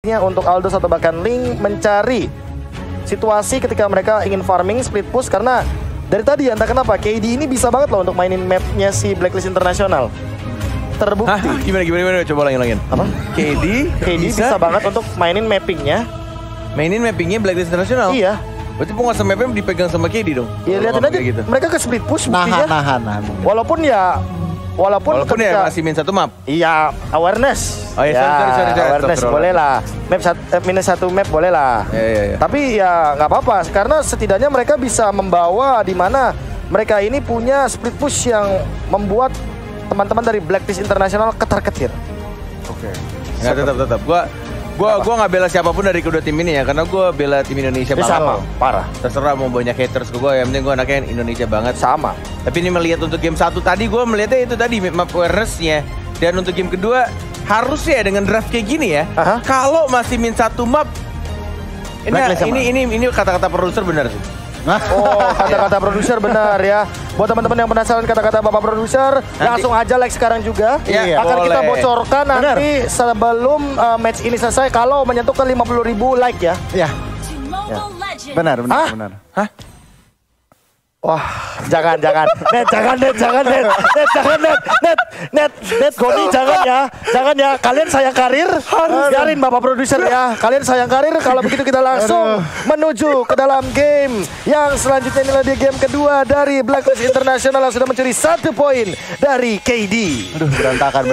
untuk Aldous atau bahkan Link mencari situasi ketika mereka ingin farming split push, karena dari tadi entah kenapa KD ini bisa banget loh untuk mainin mapnya si Blacklist International. Terbukti. Hah, gimana? Coba ulangin. Apa? KD bisa banget untuk mainin mappingnya Blacklist International? Iya. Berarti penguasa mapnya dipegang sama KD dong? Iya, lihatin aja gitu. Mereka ke split push buktinya. Nahan. Walaupun ya ya masih min satu map. Iya, awareness. Oh iya, sorry. Awareness boleh lah. Minus satu map boleh lah. Iya. Tapi ya nggak apa-apa, karena setidaknya mereka bisa membawa di mana mereka ini punya split push yang membuat teman-teman dari Blacklist International ketar-ketir. Oke. Ya, tetap. Gua nggak bela siapapun dari kedua tim ini ya, karena gua bela tim Indonesia banget. Sama, parah. Terserah mau banyak haters ke gue, yang penting gue anaknya Indonesia banget. Sama. Tapi ini melihat untuk game 1 tadi, gue melihatnya itu tadi map awareness-nya. Dan untuk game kedua, harusnya dengan draft kayak gini ya, kalau masih min satu map, ini kata-kata produser benar sih. Oh, kata-kata produser benar ya. Buat teman-teman yang penasaran kata-kata Bapak produser, langsung aja like sekarang juga. Iya, akan kita bocorkan benar. nanti sebelum match ini selesai kalau menyentuh ke 50.000 like ya. Iya. Benar. Hah? Wah, jangan. Net, Goni jangan ya. Kalian sayang karir, biarin Bapak produser ya. Kalian sayang karir, kalau begitu kita langsung menuju ke dalam game yang selanjutnya. Inilah dia game kedua dari Blacklist International yang sudah mencuri 1 poin dari KD. Aduh, berantakan.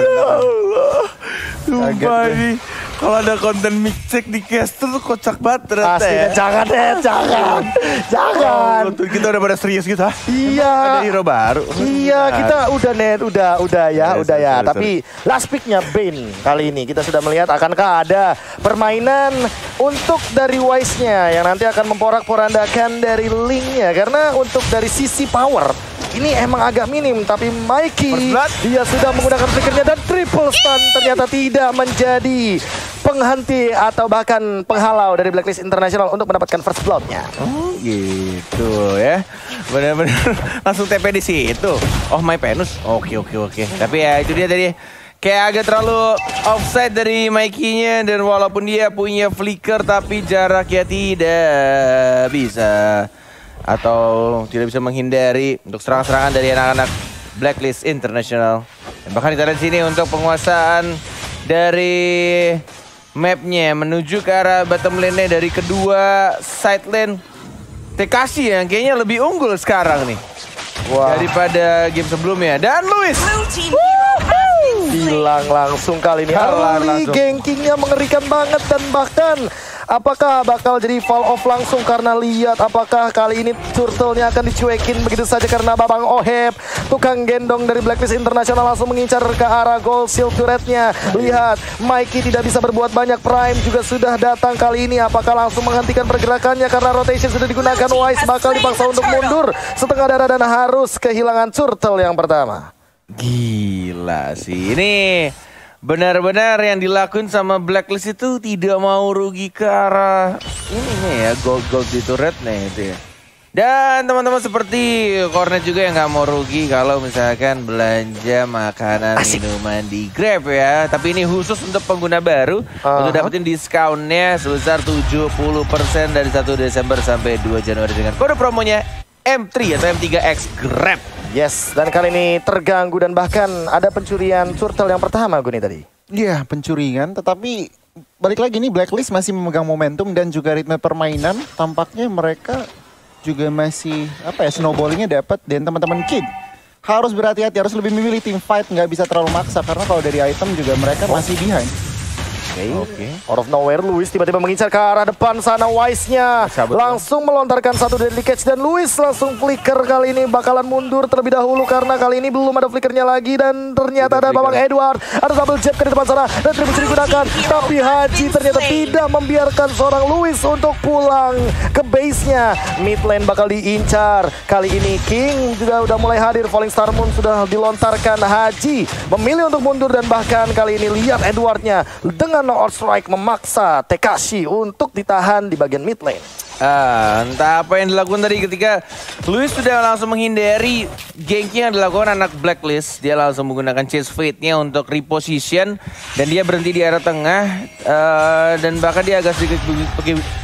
Sumpah ini, kalau ada konten mixcheck di caster tuh kocak banget ternyata ya. Jangan. Kita udah pada serius gitu, ha? Iya. Ada hero baru. Iya, kita udah ya. Sorry. Tapi last picknya Bane kali ini kita sudah melihat akankah ada permainan untuk dari Wise-nya yang nanti akan memporak-porandakan dari Link-nya, karena untuk dari sisi power ini emang agak minim, tapi Mikey dia sudah menggunakan flickernya dan triple stun ternyata tidak menjadi penghenti atau bahkan penghalau dari Blacklist International untuk mendapatkan first blood-nya. Oh gitu ya, benar-benar langsung TP di situ. Oh my penus, oke. Tapi ya itu dia tadi, kayak agak terlalu offside dari Mikey-nya, dan walaupun dia punya flicker tapi jaraknya tidak bisa atau tidak bisa menghindari untuk serangan-serangan dari anak-anak Blacklist International. Dan bahkan kita lihat sini untuk penguasaan dari mapnya menuju ke arah bottom lane-nya dari kedua side lane. Tekashi yang kayaknya lebih unggul sekarang nih daripada game sebelumnya. Dan Luis hilang langsung kali ini. Early gankingnya mengerikan banget, dan bahkan apakah bakal jadi fall off langsung karena lihat apakah kali ini turtle-nya akan dicuekin begitu saja karena Babang Oheb, tukang gendong dari Blacklist International, langsung mengincar ke arah gold shield turret-nya. Lihat, Mikey tidak bisa berbuat banyak, Prime juga sudah datang kali ini. Apakah langsung menghentikan pergerakannya karena rotation sudah digunakan? Wise bakal dipaksa untuk mundur setengah darah dan harus kehilangan turtle yang pertama. Gila sih, ini benar-benar yang dilakuin sama Blacklist itu tidak mau rugi ke arah ini nih ya, gold di turret nih itu ya. Dan teman-teman seperti Cornet juga yang nggak mau rugi kalau misalkan belanja makanan minuman di Grab ya. Tapi ini khusus untuk pengguna baru untuk dapetin diskonnya sebesar 70% dari 1 Desember sampai 2 Januari dengan kode promonya M3 atau M3X Grab. Yes, dan kali ini terganggu dan bahkan ada pencurian turtle yang pertama Guni tadi. Iya, pencurian, tetapi balik lagi nih Blacklist masih memegang momentum dan juga ritme permainan. Tampaknya mereka juga masih snowballingnya dapat, dan teman-teman Kid harus berhati-hati, harus lebih memilih team fight, nggak bisa terlalu maksa karena kalau dari item juga mereka masih behind. Oke. Out of nowhere, Luis tiba-tiba mengincar ke arah depan sana. Wise-nya langsung melontarkan satu deadly catch, dan Luis langsung flicker kali ini bakalan mundur terlebih dahulu karena kali ini belum ada flickernya lagi, dan ternyata ada Babang Edward, ada double jab ke depan sana dan tribusi digunakan, tapi Haji ternyata tidak membiarkan seorang Luis untuk pulang ke base-nya. Mid lane bakal diincar. Kali ini King juga udah mulai hadir, Falling Star Moon sudah dilontarkan. Haji memilih untuk mundur, dan bahkan kali ini lihat Edwardnya dengan no outstrike memaksa Tekashi untuk ditahan di bagian mid lane. Entah apa yang dilakukan tadi ketika Luis sudah langsung menghindari ganking yang dilakukan anak Blacklist. Dia langsung menggunakan chase fate-nya untuk reposition dan dia berhenti di arah tengah dan bahkan dia agak sedikit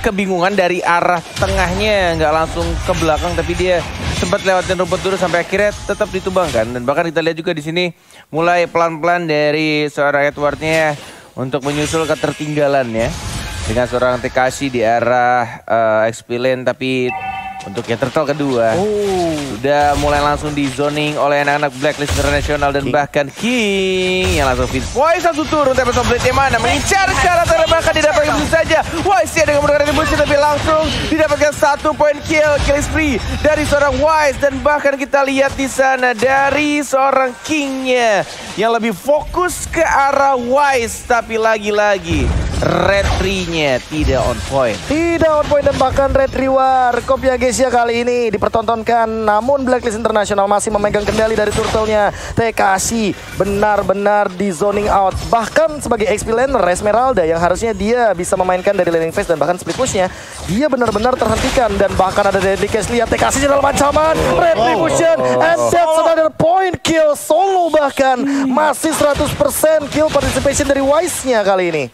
kebingungan dari arah tengahnya, nggak langsung ke belakang tapi dia sempat lewatin rumput dulu sampai akhirnya tetap ditumbangkan. Dan bahkan kita lihat juga di sini mulai pelan-pelan dari seorang Edwardnya untuk menyusul ketertinggalannya dengan seorang Tekashi di arah XP lane, tapi untuk yang turtle kedua sudah mulai langsung di zoning oleh anak-anak Blacklist International dan bahkan King yang langsung fit point satu turun tapi Blade yang mana mengincar ke arah tengah bahkan didapatkan begitu saja. Wise dengan menggunakan retribution tapi langsung didapatkan 1 point kill spree dari seorang Wise dan bahkan kita lihat di sana dari seorang Kingnya yang lebih fokus ke arah Wise tapi lagi-lagi Retri-nya tidak on point. Tidak on point dan bahkan Retri War Kobyageshia kali ini dipertontonkan. Namun Blacklist International masih memegang kendali dari turtle-nya. Tekashi benar-benar di zoning out. Bahkan sebagai XP laner Esmeralda yang harusnya dia bisa memainkan dari laning phase dan bahkan split push-nya, dia benar-benar terhentikan. Dan bahkan ada Deadly Catch, lihat Tekashi dalam ancaman. Retribution and that's another point kill solo bahkan. Masih 100% kill participation dari Wise-nya kali ini.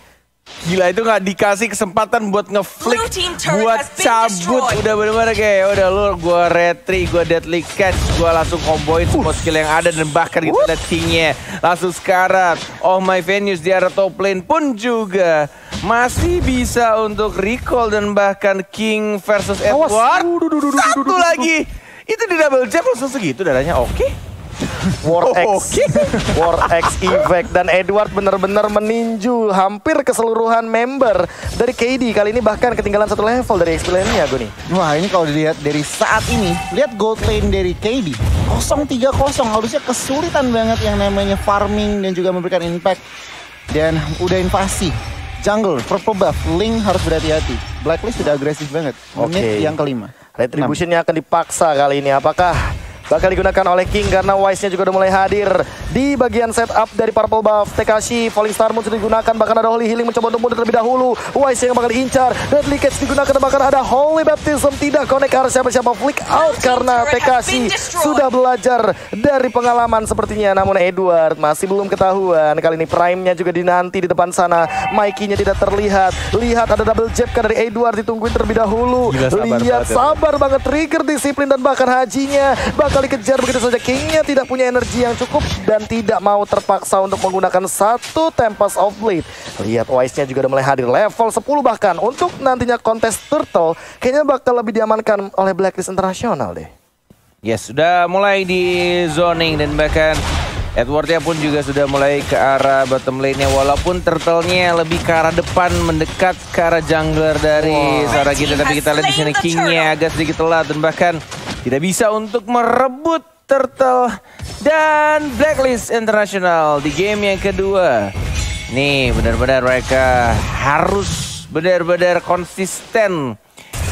Gila, itu nggak dikasih kesempatan buat ngeflick, buat cabut. Udah bener-bener kayak udah lu, gue retri, gue deadly catch, gue langsung komboin semua skill yang ada. Dan bahkan kita lihat King-nya langsung sekarat. Oh my Venus di arah top lane pun juga masih bisa untuk recall. Dan bahkan King versus Edward satu lagi. Itu di double jab langsung segitu darahnya. Oke. War X Effect dan Edward benar-benar meninju hampir keseluruhan member dari KD. Kali ini bahkan ketinggalan 1 level dari XP lane-nya Goni. Wah, ini kalau dilihat dari saat ini, lihat gold lane dari KD 0-3-0, harusnya kesulitan banget yang namanya farming dan juga memberikan impact. Dan udah invasi jungle, purple buff, Link harus berhati-hati. Blacklist sudah agresif banget. Menit yang kelima. Retribution-nya akan dipaksa kali ini. Apakah bakal digunakan oleh King karena Wise-nya juga udah mulai hadir di bagian setup dari purple buff. Tekashi, Falling Star Moon sudah digunakan, bahkan ada Holy Healing mencoba untuk mundur terlebih dahulu. Wise yang bakal diincar, Deadly Catch digunakan, bahkan ada Holy Baptism tidak connect arah siapa-siapa, flick out karena Tekashi sudah belajar dari pengalaman sepertinya. Namun Edward masih belum ketahuan. Kali ini Prime-nya juga dinanti di depan sana. Mikey-nya tidak terlihat. Lihat ada double jab kan dari Edward, ditungguin terlebih dahulu. Lihat sabar banget, trigger disiplin dan bahkan hajinya bakal dikejar begitu saja. King-nya tidak punya energi yang cukup dan tidak mau terpaksa untuk menggunakan 1 Tempest of Blade. Lihat Wise-nya juga udah mulai hadir level 10 bahkan. Untuk nantinya kontes turtle kayaknya bakal lebih diamankan oleh Blacklist International deh. Yes, sudah mulai di zoning dan bahkan Edwardnya pun juga sudah mulai ke arah bottom lane-nya. Walaupun turtle-nya lebih ke arah depan, mendekat ke arah jungler dari seorang kita. Tapi kita lihat di sini King-nya agak sedikit telat dan bahkan tidak bisa untuk merebut turtle dan Blacklist International di game yang kedua. Nih benar-benar mereka harus benar-benar konsisten.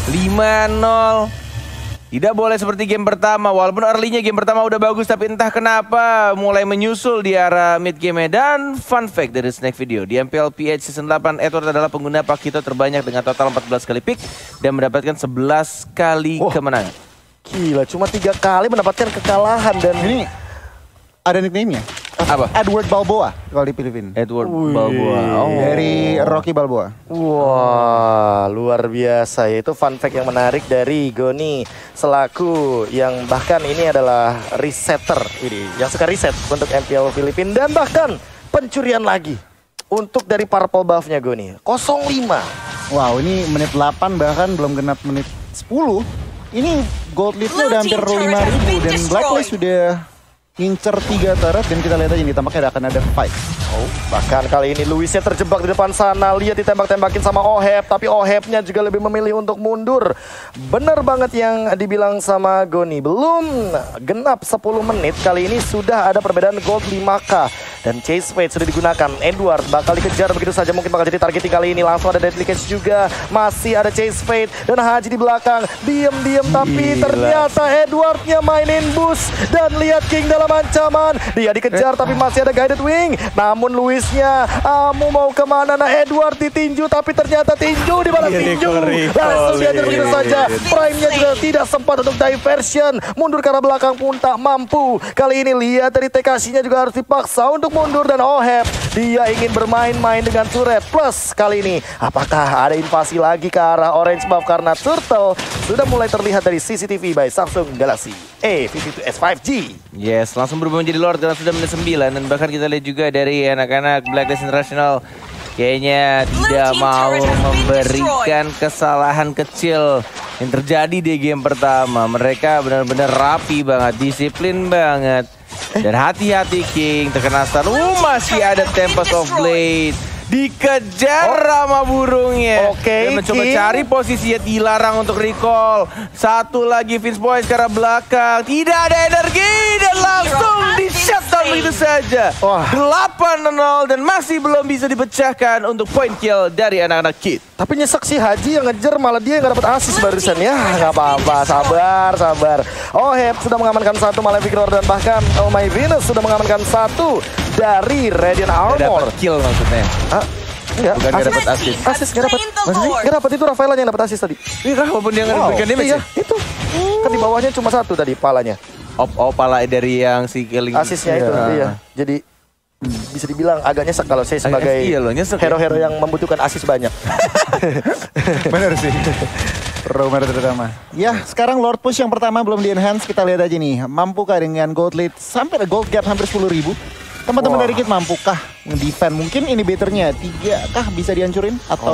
5-0. Tidak boleh seperti game pertama, walaupun early-nya game pertama udah bagus, tapi entah kenapa mulai menyusul di arah mid game-nya. Dan fun fact dari Snack Video, di MPL PH Season 8, Edward adalah pengguna Pakito terbanyak dengan total 14 kali pick dan mendapatkan 11 kali kemenangan. Gila, cuma 3 kali mendapatkan kekalahan dan ini ada nickname-nya. Apa? Edward Balboa kalau di Filipina. Edward Balboa. Dari Rocky Balboa. Wah, luar biasa. Itu fun fact yang menarik dari Goni selaku yang bahkan ini adalah resetter ini, yang suka riset untuk MPL Filipina dan bahkan pencurian lagi untuk dari purple buff-nya Goni. 05. Wow, ini menit 8 bahkan belum genap menit 10. Ini gold lead-nya udah hampir 5.000 dan Blacklist sudah ngincer 3 turret dan kita lihat aja ini tampaknya akan ada fight. Oh, bahkan kali ini Luisnya terjebak di depan sana. Lihat ditembak-tembakin sama Oheb, tapi Ohebnya juga lebih memilih untuk mundur. Bener banget yang dibilang sama Goni. Belum genap 10 menit, kali ini sudah ada perbedaan gold 5k. Dan Chase Fate sudah digunakan. Edward bakal dikejar begitu saja, mungkin bakal jadi targeting kali ini. Langsung ada Deadly Catch juga. Masih ada Chase Fate dan Haji di belakang. Diem-diem tapi ternyata Edwardnya mainin boost. Dan lihat King dalam ancaman. Dia dikejar tapi masih ada Guided Wing. Namun Namun Luisnya mau kemana? Nah, Edward ditinju, tapi ternyata tinju dibalas tinju. Langsung diajar begitu saja. Prime-nya juga tidak sempat untuk diversion. Mundur ke arah belakang pun tak mampu. Kali ini lihat dari TKC-nya juga harus dipaksa untuk mundur. Dan Oheb, dia ingin bermain-main dengan turret. Plus kali ini, apakah ada invasi lagi ke arah orange buff? Karena Turtle sudah mulai terlihat dari CCTV by Samsung Galaxy A52s 5G. Yes, langsung berubah menjadi Lord karena sudah menit 9. Dan bahkan kita lihat juga dari anak-anak Blacklist International kayaknya tidak mau memberikan kesalahan kecil yang terjadi di game pertama. Mereka benar-benar rapi banget, disiplin banget. Dan hati-hati King, terkena stun. Masih ada Tempest of Blade. Dikejar sama burungnya. Dan mencoba cari posisinya, dilarang untuk recall. Satu lagi Vince Boys ke arah belakang. Tidak ada energi dan langsung di shutdown begitu saja. 8-0 dan masih belum bisa dipecahkan untuk point kill dari anak-anak Kid. Tapi nyesek sih Haji yang ngejar, malah dia yang gak dapat assist barusan ya. Gak apa-apa, sabar. Oheb sudah mengamankan satu Malefic Roar dan bahkan Oh My Venus sudah mengamankan satu dari Radiant Armor. Dapat kill maksudnya. Enggak, bukan gak dapat assist. Assist gak dapat. Maksudnya gak dapat, itu Rafaela yang dapat assist tadi. Iya, walaupun dia gak diberikan damage. Iya, itu. Kan di bawahnya cuma satu tadi palanya. Pala dari yang si killing. Assistnya itu, iya. Jadi bisa dibilang agak nyesek kalau saya sebagai hero-hero yang membutuhkan assist banyak. Bener sih. Romer terutama. Ya, sekarang Lord Push yang pertama belum di-enhance. Kita lihat aja nih, mampukah dengan gold lead sampai gold gap hampir 10.000. Teman-teman dari Kid mampukah nge-defend? Mungkin inhibitornya 3 kah bisa dihancurin? Atau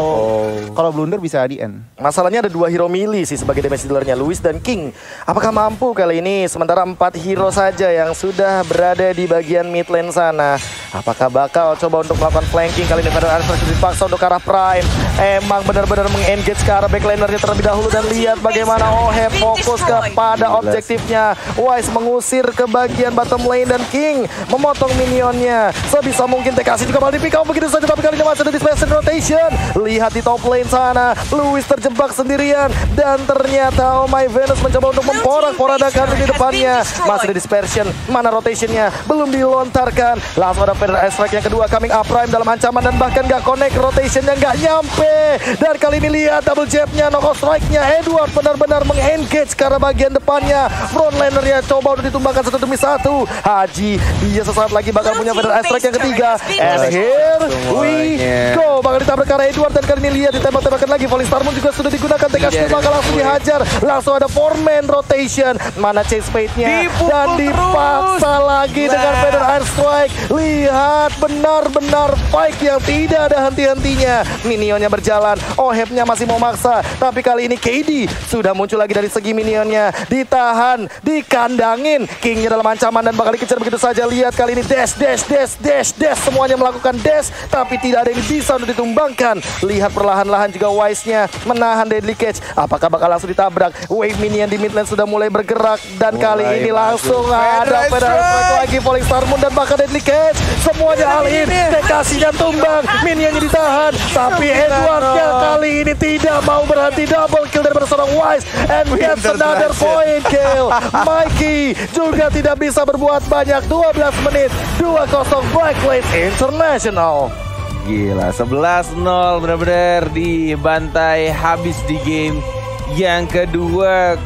kalau blunder bisa di end? Masalahnya ada 2 hero melee sih sebagai damage dealernya, Luis dan King. Apakah mampu kali ini? Sementara 4 hero saja yang sudah berada di bagian mid lane sana. Apakah bakal coba untuk melakukan flanking? Kali ini Federal Answer dipaksa untuk ke arah Prime. Emang benar-benar meng-engage ke arah backlanernya terlebih dahulu. Dan lihat bagaimana Oheb fokus kepada objektifnya. Wise mengusir ke bagian bottom lane dan King memotong minionnya. Sebisa mungkin TKC juga malah di pick up begitu saja. Tapi kali ini masih ada displacement rotation. Lihat di top lane sana, Luis terjebak sendirian. Dan ternyata Oh My Venus mencoba untuk memporak-porandakan di depannya. Masih ada dispersion, mana rotationnya belum dilontarkan. Langsung ada Federal Strike yang kedua coming up. Prime dalam ancaman dan bahkan gak connect, rotationnya gak nyampe. Dan kali ini lihat double jabnya, knockout strike-nya. Edward benar-benar meng-engage karena bagian depannya. Frontlaner-nya coba untuk ditumbangkan satu demi satu. Haji, dia sesaat lagi bakal punya Federal Strike yang ketiga. And here we go. Bakal ditabrak ke arah Edward dan kali ini lihat ditembak-tembakan lagi. Falling Star Moon juga sudah digunakan. TKC bakal langsung dihajar. Langsung ada 4-man rotation. Mana chase fate-nya dan dipaksa lagi dengan Federal Strike. Lihat benar-benar fight yang tidak ada henti-hentinya. Minionnya berjalan, Ohebnya masih mau maksa. Tapi kali ini KD sudah muncul lagi dari segi minionnya. Ditahan, dikandangin. Kingnya dalam ancaman dan bakal dikejar begitu saja. Lihat kali ini dash. Semuanya melakukan dash, tapi tidak ada yang bisa untuk ditumbangkan. Lihat perlahan-lahan juga Wise-nya menahan Deadly Catch. Apakah bakal langsung ditabrak? Wave minion di mid lane sudah mulai bergerak. Dan kali ini langsung ada Federal Strike lagi. Falling Star Moon dan bahkan Deadly Catch. Semuanya all-in, TKC-nya tumbang, minionnya ditahan. Tapi Edward-nya kali ini tidak mau berhenti. Double kill dari seorang Wise. And gets another point kill. Mikey juga tidak bisa berbuat banyak. 12 menit, 2-0 Blacklist International. Gila, 11-0 benar-benar dibantai habis di game yang kedua.